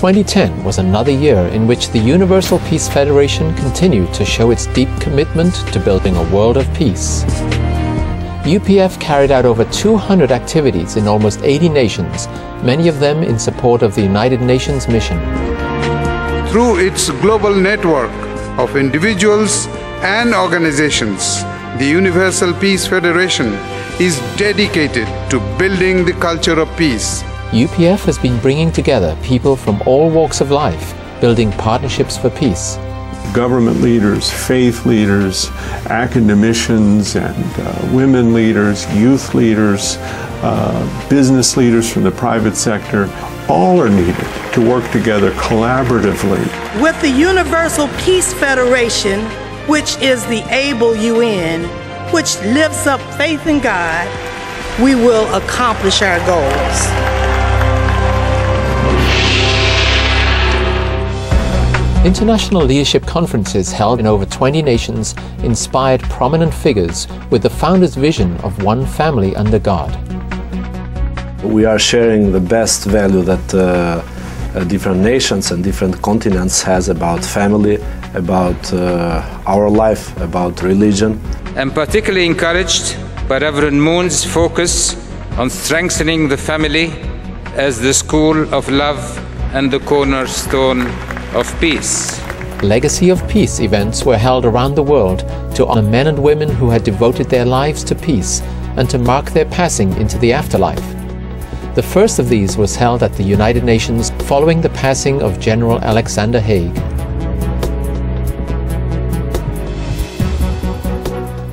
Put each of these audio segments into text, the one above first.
2010 was another year in which the Universal Peace Federation continued to show its deep commitment to building a world of peace. UPF carried out over 200 activities in almost 80 nations, many of them in support of the United Nations mission. Through its global network of individuals and organizations, the Universal Peace Federation is dedicated to building the culture of peace. UPF has been bringing together people from all walks of life, building partnerships for peace. Government leaders, faith leaders, academicians and women leaders, youth leaders, business leaders from the private sector, all are needed to work together collaboratively. With the Universal Peace Federation, which is the able UN, which lifts up faith in God, we will accomplish our goals. International leadership conferences held in over 20 nations inspired prominent figures with the founder's vision of one family under God. We are sharing the best value that different nations and different continents has about family, about our life, about religion. I'm particularly encouraged by Reverend Moon's focus on strengthening the family as the school of love and the cornerstone of peace. Legacy of Peace events were held around the world to honor men and women who had devoted their lives to peace and to mark their passing into the afterlife. The first of these was held at the United Nations following the passing of General Alexander Haig.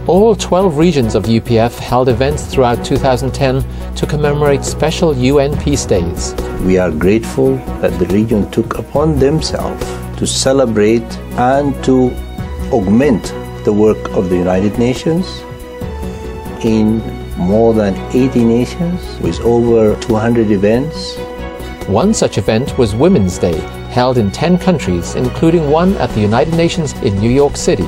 All 12 regions of UPF held events throughout 2010 to commemorate special UN Peace Days. We are grateful that the region took upon themselves to celebrate and to augment the work of the United Nations in more than 80 nations with over 200 events. One such event was Women's Day, held in 10 countries, including one at the United Nations in New York City.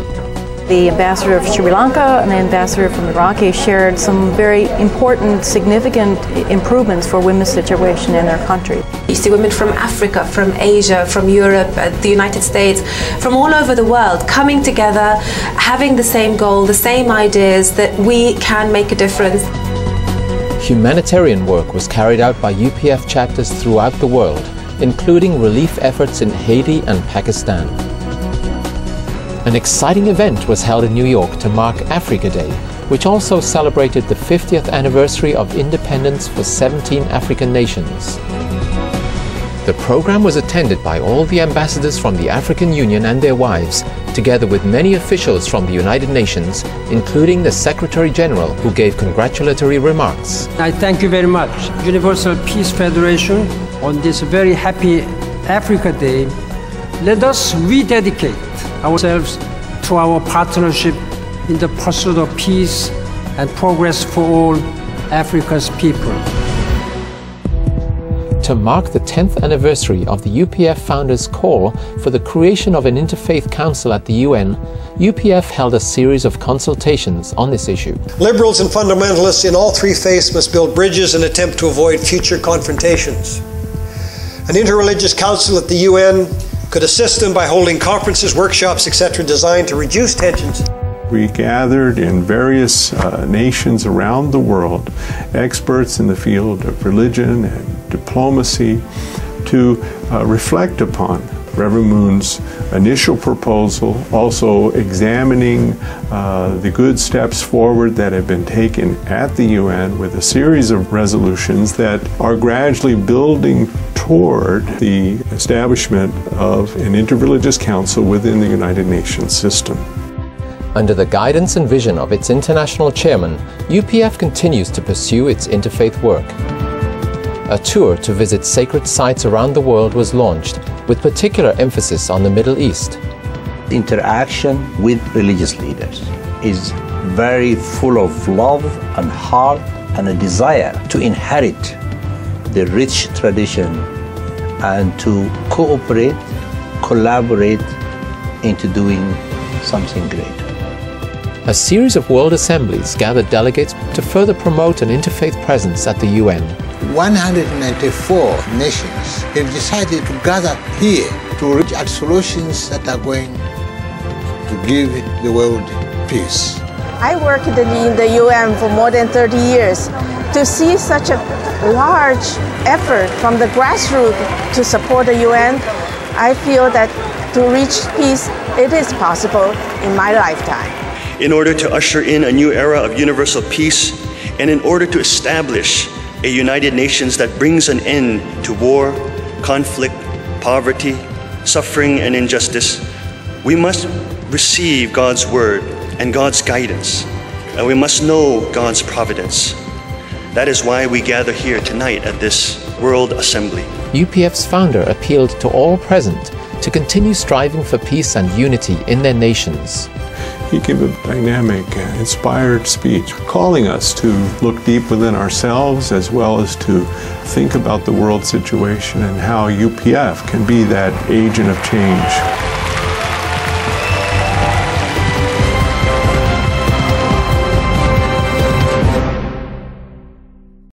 The ambassador of Sri Lanka and the ambassador from Iraq shared some very important, significant improvements for women's situation in their country. You see women from Africa, from Asia, from Europe, the United States, from all over the world coming together, having the same goal, the same ideas that we can make a difference. Humanitarian work was carried out by UPF chapters throughout the world, including relief efforts in Haiti and Pakistan. An exciting event was held in New York to mark Africa Day, which also celebrated the 50th anniversary of independence for 17 African nations. The program was attended by all the ambassadors from the African Union and their wives, together with many officials from the United Nations, including the Secretary General, who gave congratulatory remarks. I thank you very much, Universal Peace Federation, on this very happy Africa Day. Let us rededicate ourselves to our partnership in the pursuit of peace and progress for all Africa's people. To mark the 10th anniversary of the UPF founders' call for the creation of an Interfaith Council at the UN, UPF held a series of consultations on this issue. Liberals and fundamentalists in all three faiths must build bridges and attempt to avoid future confrontations. An Interreligious Council at the UN could assist them by holding conferences, workshops, etc. designed to reduce tensions. We gathered in various nations around the world, experts in the field of religion and diplomacy, to reflect upon Reverend Moon's initial proposal, also examining the good steps forward that have been taken at the UN with a series of resolutions that are gradually building toward the establishment of an Interreligious Council within the United Nations system. Under the guidance and vision of its international chairman, UPF continues to pursue its interfaith work. A tour to visit sacred sites around the world was launched, with particular emphasis on the Middle East. Interaction with religious leaders is very full of love and heart and a desire to inherit the rich tradition and to cooperate, collaborate into doing something great. A series of world assemblies gathered delegates to further promote an interfaith presence at the UN. 194 nations have decided to gather here to reach out solutions that are going to give the world peace. I worked in the UN for more than 30 years. To see such a large effort from the grassroots to support the UN, I feel that to reach peace, it is possible in my lifetime. In order to usher in a new era of universal peace, and in order to establish a United Nations that brings an end to war, conflict, poverty, suffering, and injustice, we must receive God's word and God's guidance, and we must know God's providence. That is why we gather here tonight at this World Assembly. UPF's founder appealed to all present to continue striving for peace and unity in their nations. He gave a dynamic, inspired speech, calling us to look deep within ourselves as well as to think about the world situation and how UPF can be that agent of change.